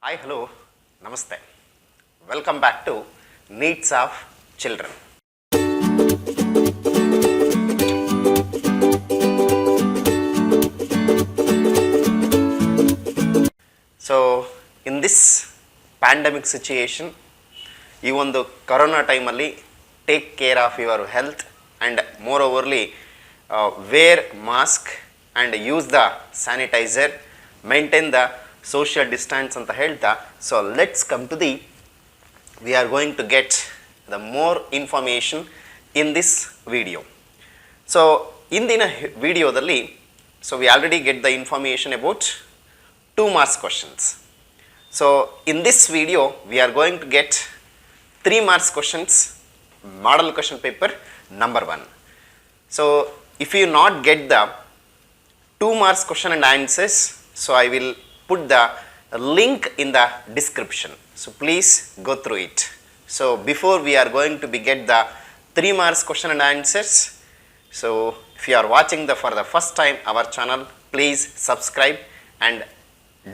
Hi, hello, namaste. Welcome back to Needs of Children. So, in this pandemic situation, even the corona time alli, take care of your health and moreoverly wear mask and use the sanitizer, maintain the social distance ಅಂತ ಹೇಳ್ತಾ so let's come to the we are going to get the more information in this video. So ಇಂದಿನ ವಿಡಿಯೋದಲ್ಲಿ so we already get the information about 2 marks questions. So in this video we are going to get 3 marks questions, model question paper number 1. So if you not get the 2 marks question and answers, so I will put the link in the description. So please go through it. So before we are going to be get the 3 marks question and answers, so if you are watching for the first time our channel, please subscribe and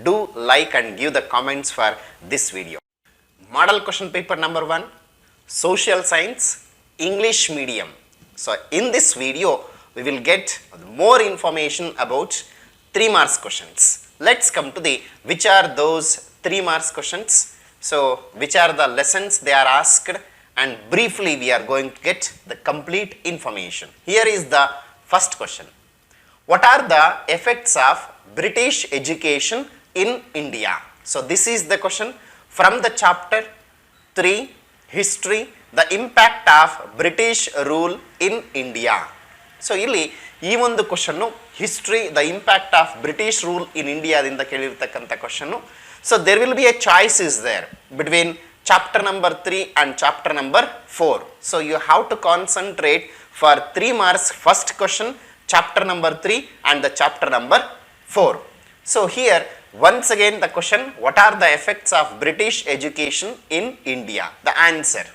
do like and give the comments for this video. Model question paper number 1, social science, English medium. So in this video we will get more information about 3 marks questions. Let's come to the which are those 3 marks questions. So which are the lessons they are asked, and briefly we are going to get the complete information. Here is the first question. What are the effects of British education in India? So this is the question from the chapter 3, history, the impact of British rule in India. So ಇಲ್ಲಿ ಈ ಒಂದು ಕ್ವಶನ್ನು history the impact of British rule in ಇಂಡಿಯಾದಿಂದ ಕೇಳಿರ್ತಕ್ಕಂಥ ಕ್ವಶನ್ನು. So there will be a choice is there between chapter number 3 and chapter number 4. So you have to concentrate for 3 marks first question, chapter number 3 and the chapter number 4. So here once again the question, what are the effects of British education in India? The answer,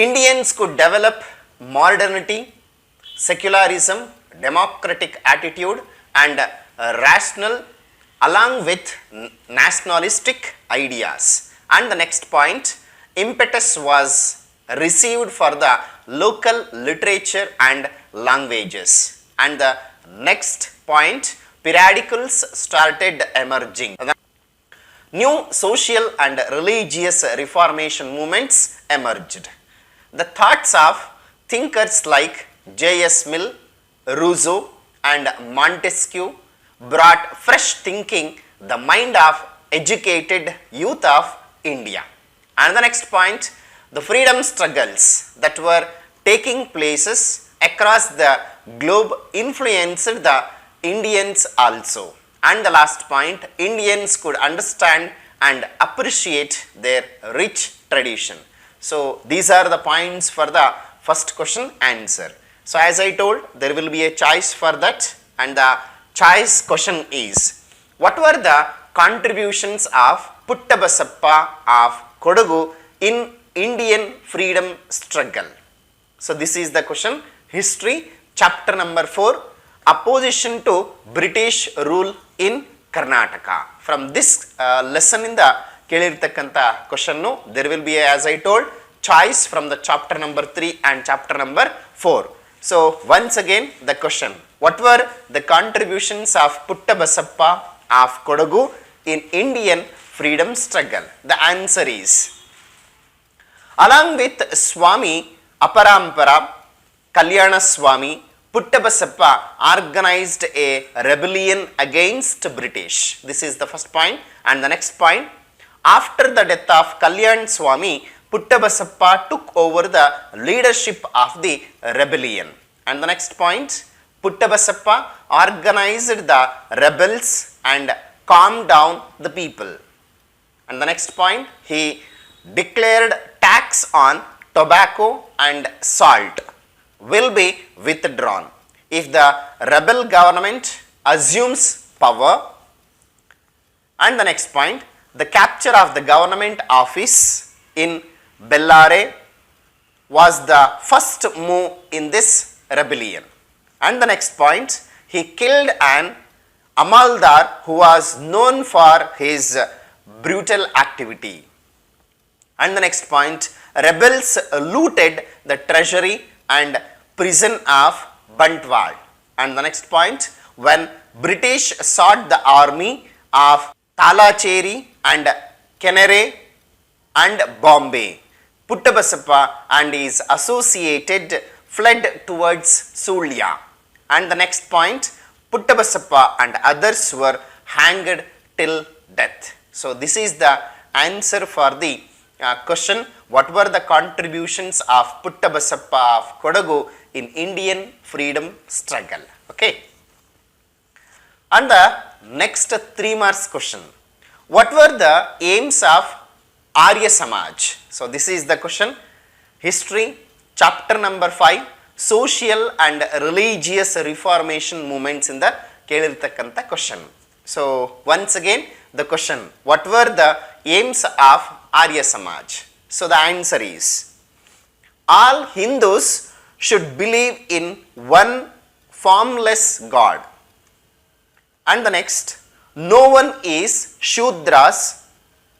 Indians could develop modernity, secularism, democratic attitude and rational along with nationalistic ideas. And the next point, impetus was received for the local literature and languages. And the next point, periodicals started emerging. New social and religious reformation movements emerged. The thoughts of thinkers like J.S. Mill, Rousseau and Montesquieu brought fresh thinking the mind of educated youth of India. And the next point, the freedom struggles that were taking places across the globe influenced the Indians also. And the last point, Indians could understand and appreciate their rich tradition. So these are the points for the first question answer. So as I told, there will be a choice for that, and the choice question is, what were the contributions of Puttabasappa of Kodagu in Indian freedom struggle? So this is the question, history, chapter number 4, opposition to British rule in Karnataka. From this lesson in the ಕೇಳಿರ್ತಕ್ಕಂಥ ಕ್ವಶನ್ನು, there will be a, as I told, choice from the chapter number 3 and chapter number 4. So once again the question, what were the contributions of Puttabasappa of Kodagu in Indian freedom struggle? The answer is, along with Swami Aparampara Kalyana Swami, Puttabasappa organized a rebellion against British. This is the first point. And the next point, after the death of Kalyan Swami, Puttabasappa took over the leadership of the rebellion. And the next point, Puttabasappa organized the rebels and calmed down the people. And the next point, he declared tax on tobacco and salt will be withdrawn if the rebel government assumes power. And the next point, the capture of the government office in Bellare was the first move in this rebellion. And the next point, he killed an Amaldar, who was known for his brutal activity. And the next point, rebels looted the treasury and prison of Bantwal. And the next point, when British sought the army of Talacheri and Kenere and Bombay, Puttabasappa and his associated fled towards Sulya. And the next point, Puttabasappa and others were hanged till death. So this is the answer for the question, what were the contributions of Puttabasappa of Kodagu in Indian freedom struggle. Okay. And the next 3 marks question, what were the aims of Arya Samaj? So this is the question, history, chapter number 5, social and religious reformation movements in the Kelirtakanta question. So once again the question, what were the aims of Arya Samaj? So the answer is, all Hindus should believe in one formless God. And the next, no one is Shudras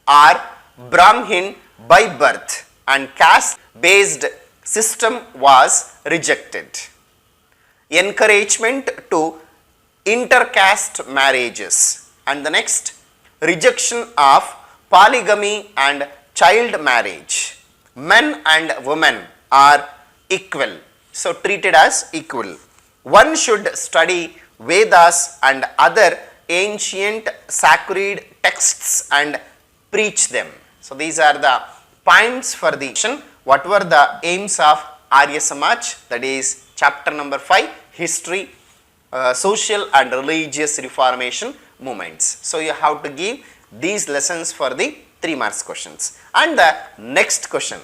or Brahmin by birth, and caste based system was rejected. Encouragement to intercaste marriages. And the next, rejection of polygamy and child marriage. Men and women are equal, so treated as equal. One should study Vedas and other ancient sacred texts and preach them. So these are the points for the question. What were the aims of Arya Samaj? That is chapter number 5, history, social and religious reformation movements. So you have to give these lessons for the 3 marks questions. And the next question,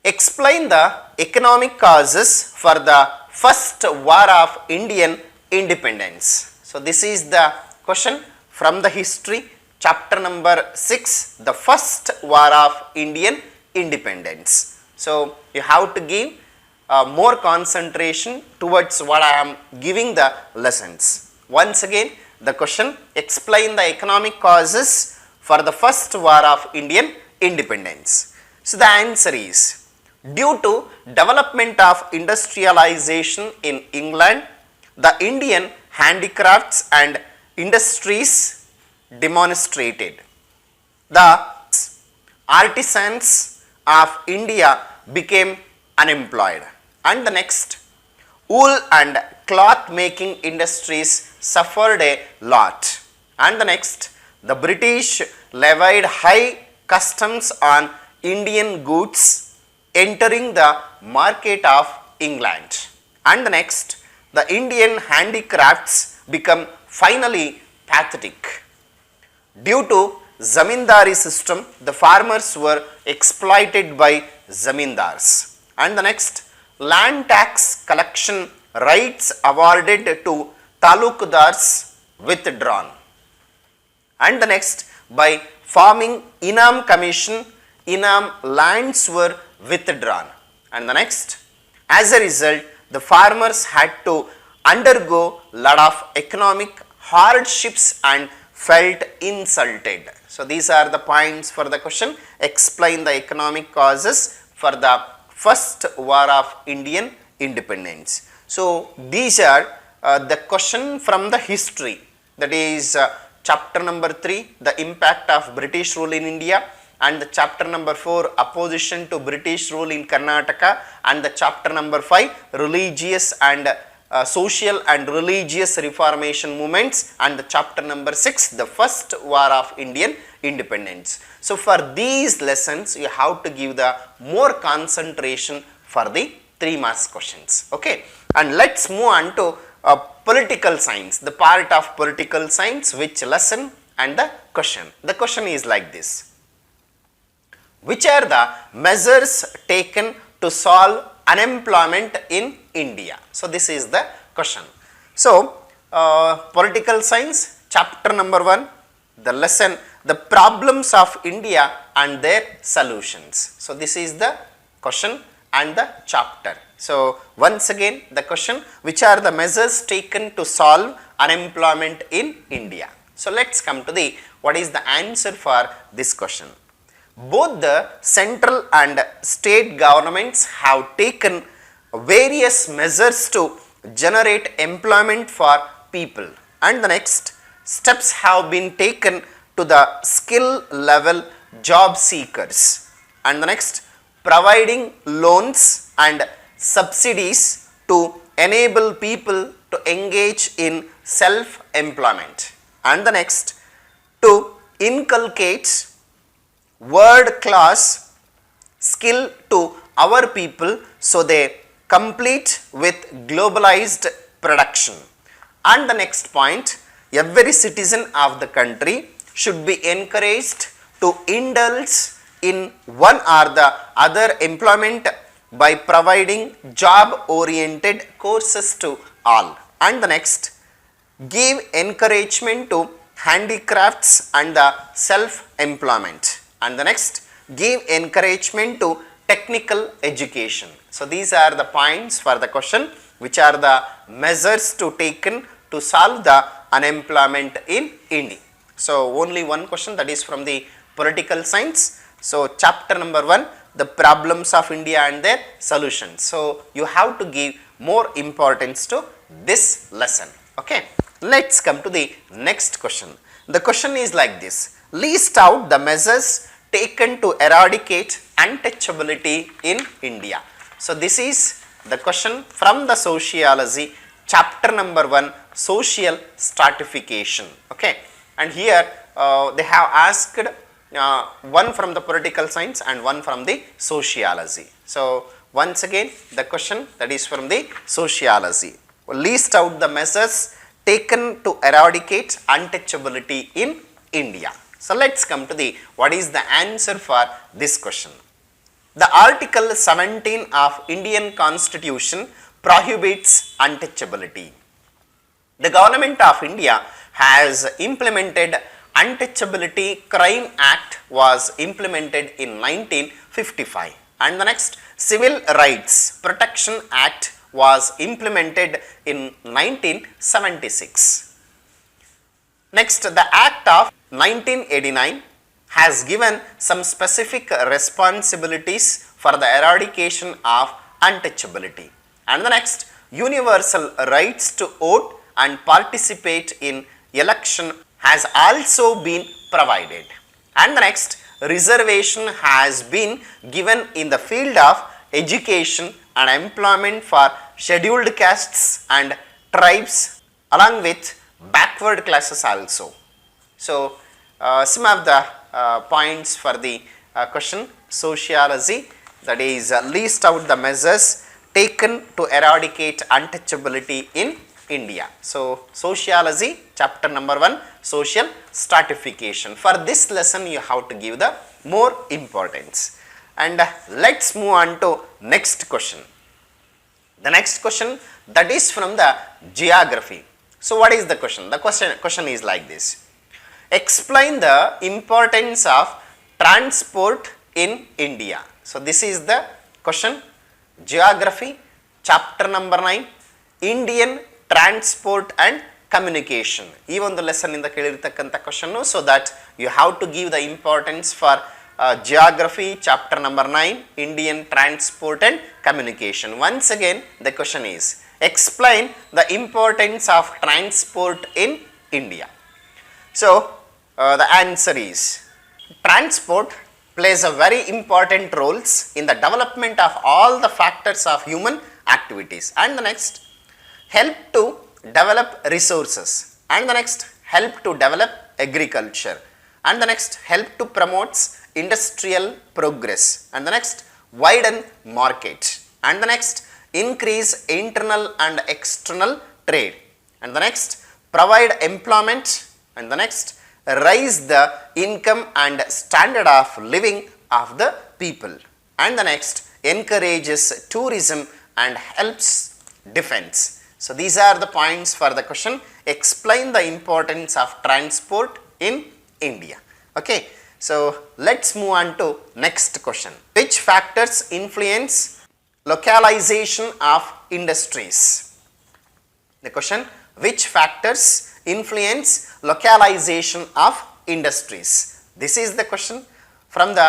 explain the economic causes for the first war of Indian independence. So this is the question from the history, chapter number 6, the first war of Indian independence. So you have to give more concentration towards what I am giving the lessons. Once again the question, explain the economic causes for the first war of Indian independence. So the answer is, due to development of industrialization in England, the Indian handicrafts and industries demonstrated. The artisans of India became unemployed. And the next, wool and cloth making industries suffered a lot. And the next, the British levied high customs on Indian goods entering the market of England. And the next, the Indian handicrafts become finally pathetic. Due to zamindari system, the farmers were exploited by zamindars. And the next, land tax collection rights awarded to talukdars withdrawn. And the next, by forming Inam Commission, Inam lands were withdrawn. And the next, as a result, the farmers had to undergo lot of economic hardships and felt insulted. So these are the points for the question, explain the economic causes for the first war of Indian independence. So these are the question from the history, that is chapter number 3, the impact of British rule in India, and the chapter number 4, opposition to British rule in Karnataka, and the chapter number 5, religious and social and religious reformation movements, and the chapter number 6, the first war of Indian independence. So for these lessons you have to give the more concentration for the 3 marks questions. Okay, and let's move on to political science, the part of political science, which lesson and the question. The question is like this: which are the measures taken to solve unemployment in India? So this is the question. So political science, chapter number 1, the lesson, the problems of India and their solutions. So this is the question and the chapter. So once again the question, which are the measures taken to solve unemployment in India? So let's come to the what is the answer for this question. Both the central and state governments have taken various measures to generate employment for people, and the next steps have been taken to the skill level job seekers, and the next providing loans and subsidies to enable people to engage in self employment, and the next to inculcate world class skill to our people so they complete with globalized production. And the next point, every citizen of the country should be encouraged to indulge in one or the other employment by providing job oriented courses to all. And the next, give encouragement to handicrafts and the self employment, and the next, give encouragement to technical education. So these are the points for the question, which are the measures to taken to solve the unemployment in India. So only one question, that is from the political science. So chapter number 1, the problems of India and their solutions. So you have to give more importance to this lesson. Okay, let's come to the next question. The question is like this: list out the measures taken to eradicate untouchability in India. So this is the question from the sociology, chapter number 1, social stratification. Okay, and here they have asked one from the political science and one from the sociology. So once again the question, that is from the sociology, list out the measures taken to eradicate untouchability in India. So let's come to the what is the answer for this question. The Article 17 of Indian Constitution prohibits untouchability. The Government of India has implemented Untouchability Crime Act was implemented in 1955, and the next, Civil Rights Protection Act was implemented in 1976. Next, the Act of 1989 has given some specific responsibilities for the eradication of untouchability, and the next, universal rights to vote and participate in election has also been provided, and the next, reservation has been given in the field of education and employment for scheduled castes and tribes along with backward classes also. So some of the points for the question, sociology, that is list out the measures taken to eradicate untouchability in India. So sociology, chapter number 1, social stratification. For this lesson you have to give the more importance, and let's move on to next question. The next question, that is from the geography. So what is the question? The question is like this: explain the importance of transport in India. So this is the question, geography, chapter number 9, Indian transport and communication. ಈ ಒಂದು lesson ಇಂದ ಕೇಳಿರ್ತಕ್ಕಂಥ question, so that you have to give the importance for geography, chapter number 9, Indian transport and communication. Once again the question is, explain the importance of transport in India. So the answer is, transport plays a very important roles in the development of all the factors of human activities, and the next, help to develop resources, and the next, help to develop agriculture, and the next, help to promote industrial progress, and the next, widen market, and the next, increase internal and external trade, and the next, provide employment, and the next, raise the income and standard of living of the people, and the next, encourages tourism and helps defense. So these are the points for the question, explain the importance of transport in India. Okay, so let's move on to next question. Which factors influence localization of industries. The question, which factors influence localization of industries? This is the question from the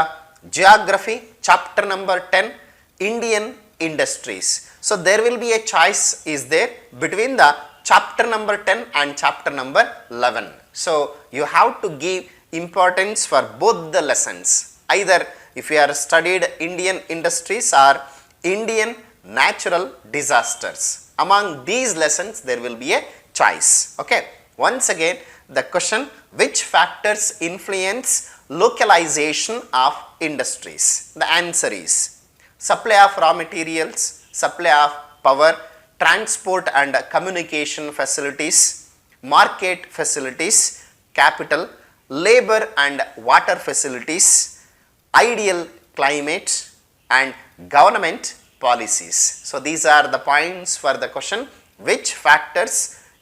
geography chapter number 10, Indian industries. So there will be a choice is there between the chapter number 10 and chapter number 11. So you have to give importance for both the lessons, either if you are studied Indian industries or Indian natural disasters. Among these lessons there will be a choice. Okay. Once again the question, which factors influence localization of industries? The answer is supply of raw materials, supply of power, transport and communication facilities, market facilities, capital, labor and water facilities, ideal climate and government policies. So these are the points for the question, which factors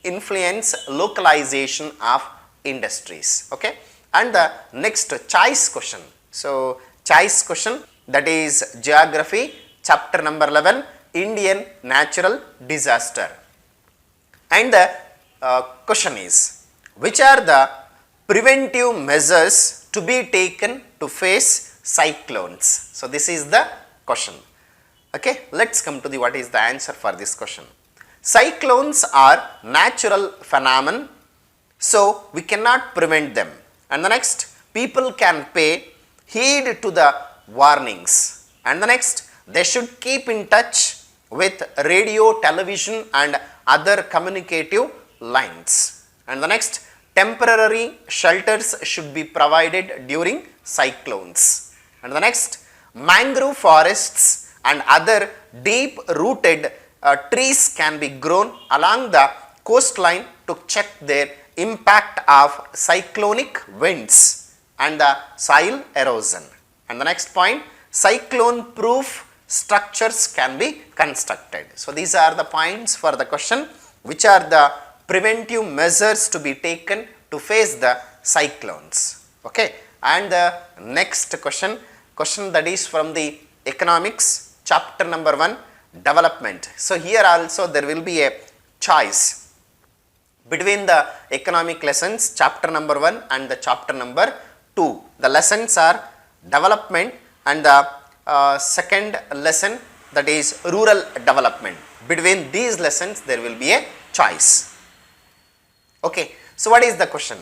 influence localization of industries. Okay. And the next choice question. So choice question, that is geography chapter number 11, Indian natural disaster. And the question is, which are the preventive measures to be taken to face cyclones? So this is the question. Okay, let's come to the what is the answer for this question. Cyclones are natural phenomenon, so we cannot prevent them. And the next, people can pay heed to the warnings. And the next, they should keep in touch with radio, television and other communicative lines. And the next, temporary shelters should be provided during cyclones. And the next, mangrove forests and other deep rooted trees can be grown along the coastline to check their impact of cyclonic winds and the soil erosion. And the next point, cyclone proof structures can be constructed. So these are the points for the question, which are the preventive measures to be taken to face the cyclones. Okay. And the next question that is from the economics chapter number 1, development. So here also there will be a choice between the economic lessons chapter number 1 and the chapter number 2. The lessons are development and the second lesson, that is rural development. Between these lessons there will be a choice. Okay. So what is the question?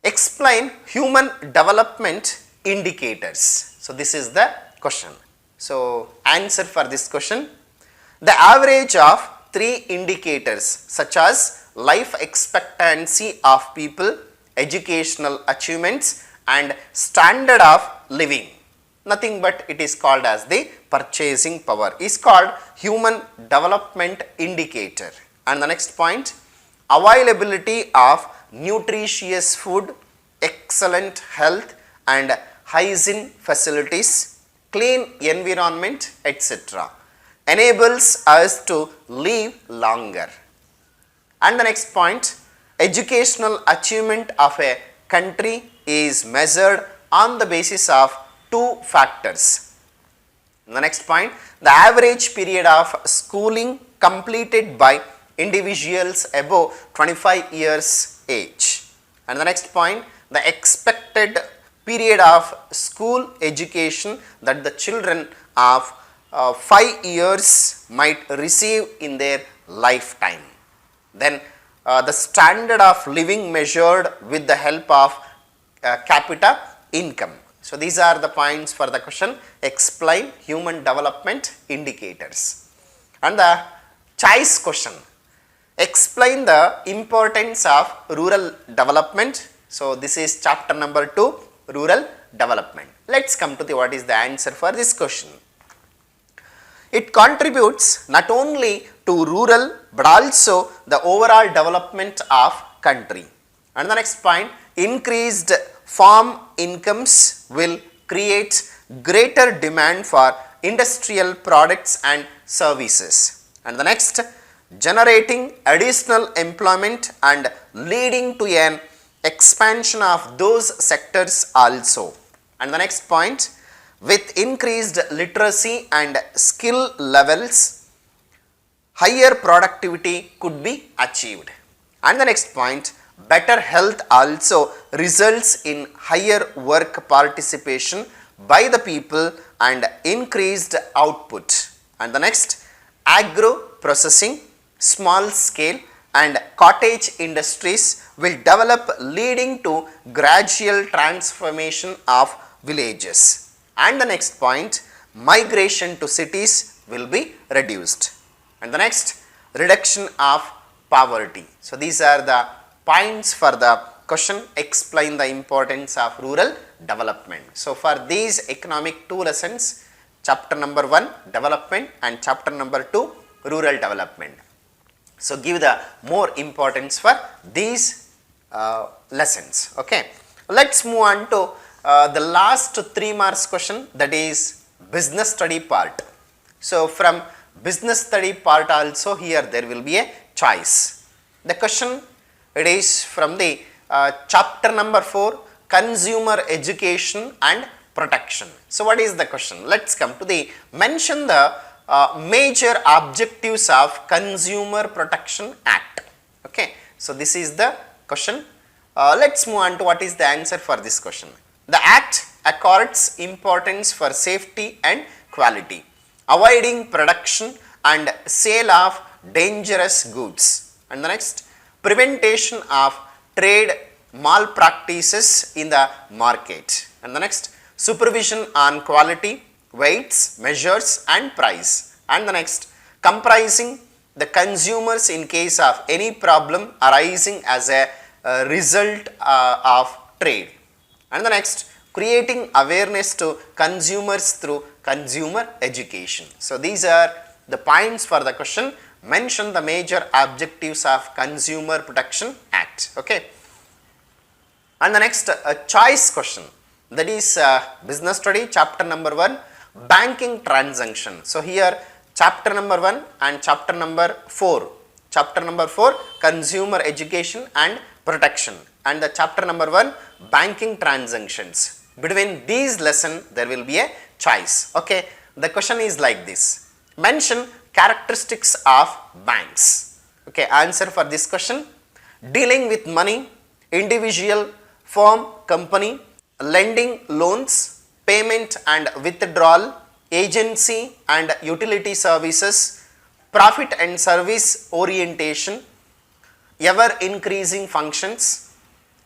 Explain human development indicators. So this is the question. So answer for this question, the average of 3 indicators such as life expectancy of people, educational achievements and standard of living, nothing but it is called as the purchasing power, is called human development indicator. And the next point, availability of nutritious food, excellent health and hygiene facilities, clean environment, etc. enables us to live longer. And the next point, educational achievement of a country is measured on the basis of 2 factors. The next point, the average period of schooling completed by individuals above 25 years age. And the next point, the expected period of school education that the children of 5 years might receive in their lifetime. Then the standard of living measured with the help of capita income. So these are the points for the question, explain human development indicators. And the choice question, explain the importance of rural development. So this is chapter number 2, rural development. Let's come to the what is the answer for this question. It contributes not only to rural but also the overall development of country. And the next point, increased farm incomes will create greater demand for industrial products and services. And the next, generating additional employment and leading to an expansion of those sectors also. And the next point, With increased literacy and skill levels, higher productivity could be achieved. And the next point, better health also results in higher work participation by the people and increased output. And the next, agro processing, small scale and cottage industries will develop, leading to gradual transformation of villages. And the next point, migration to cities will be reduced. And the next, reduction of poverty. So these are the points for the question, explain the importance of rural development. So for these economic two lessons, chapter number 1 development and chapter number 2 rural development. So give the more importance for these lessons. Okay, let's move on to the last 3 marks question, that is business study part. So from business study part also here there will be a choice. The question, it is from the chapter number 4, consumer education and protection. So what is the question? Let's come to the mention the major objectives of Consumer Protection Act. Okay, so this is the question. Let's move on to what is the answer for this question. The act accords importance for safety and quality, avoiding production and sale of dangerous goods. And the next, prevention of trade malpractices in the market. And the next, supervision on quality, weights, measures and price. And the next, comprising the consumers in case of any problem arising as a result of trade. And the next, creating awareness to consumers through consumer education. So these are the points for the question. Mention the major objectives of Consumer Protection Act. Okay, and the next choice question, that is business study chapter number 1, banking transaction. So here chapter number 1 and chapter number 4. Chapter number 4, consumer education and protection, and the chapter number 1, banking transactions. Between these lessons there will be a choice. Okay, the question is like this, mention characteristics of banks. Okay, answer for this question, dealing with money, individual, firm, company, lending, loans, payment and withdrawal, agency and utility services, profit and service orientation, ever increasing functions,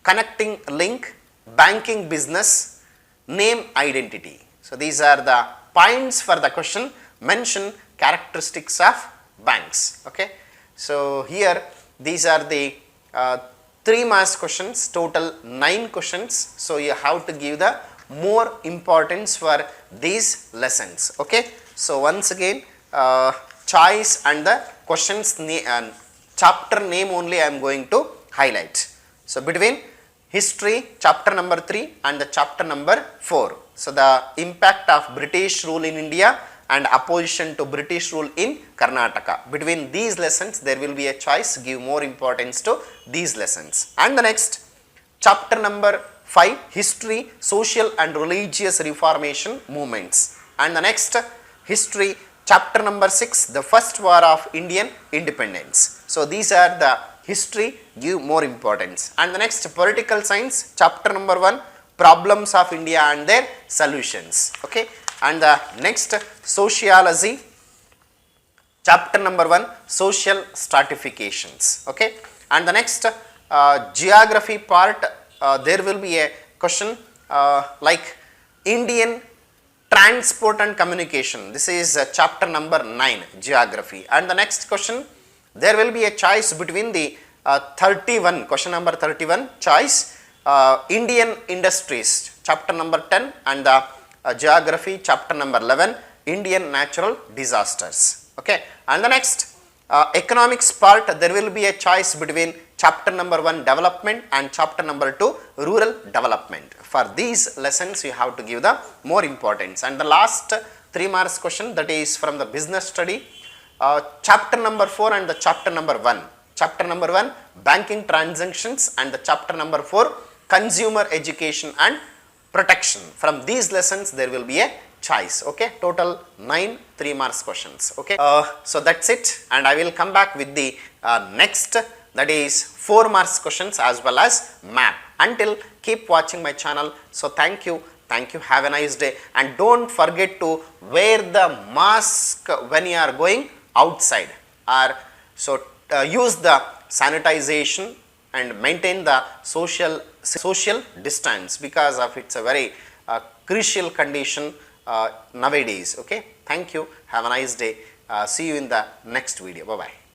connecting link, banking business, name identity. So these are the points for the question, mention characteristics of banks. Okay, so here these are the 3 marks questions, total 9 questions. So you have to give the more importance for these lessons. Okay, so once again choice and the questions chapter name only I am going to highlight. So between history chapter number 3 and the chapter number 4. So the impact of British rule in India and opposition to British rule in Karnataka. Between these lessons there will be a choice, give more importance to these lessons. And the next chapter number 5, history, social and religious reformation movements. And the next history chapter number 6, the first war of Indian independence. So these are the history, give more importance. And the next political science chapter number 1, problems of India and their solutions. Okay, and the next sociology chapter number 1, social stratifications. Okay, and the next geography part there will be a question like Indian transport and communication. This is chapter number 9, geography. And the next question, there will be a choice between the 31, question number 31 choice, Indian industries chapter number 10 and the geography chapter number 11, Indian natural disasters. Okay, and the next economics part, there will be a choice between chapter number 1 development and chapter number 2 rural development. For these lessons you have to give the more importance. And the last 3 marks question, that is from the business study chapter number 4 and the chapter number 1. Chapter number 1, banking transactions, and the chapter number 4, consumer education and protection. From these lessons there will be a choice. Okay, total 9 3 marks questions. Okay, so that's it, and I will come back with the next, that is 4 marks questions as well as map. Until, keep watching my channel. So thank you, have a nice day, and don't forget to wear the mask when you are going outside, or so use the sanitization and maintain the social distance, because of it's a very crucial condition nowadays. Okay, thank you, have a nice day, see you in the next video, bye bye.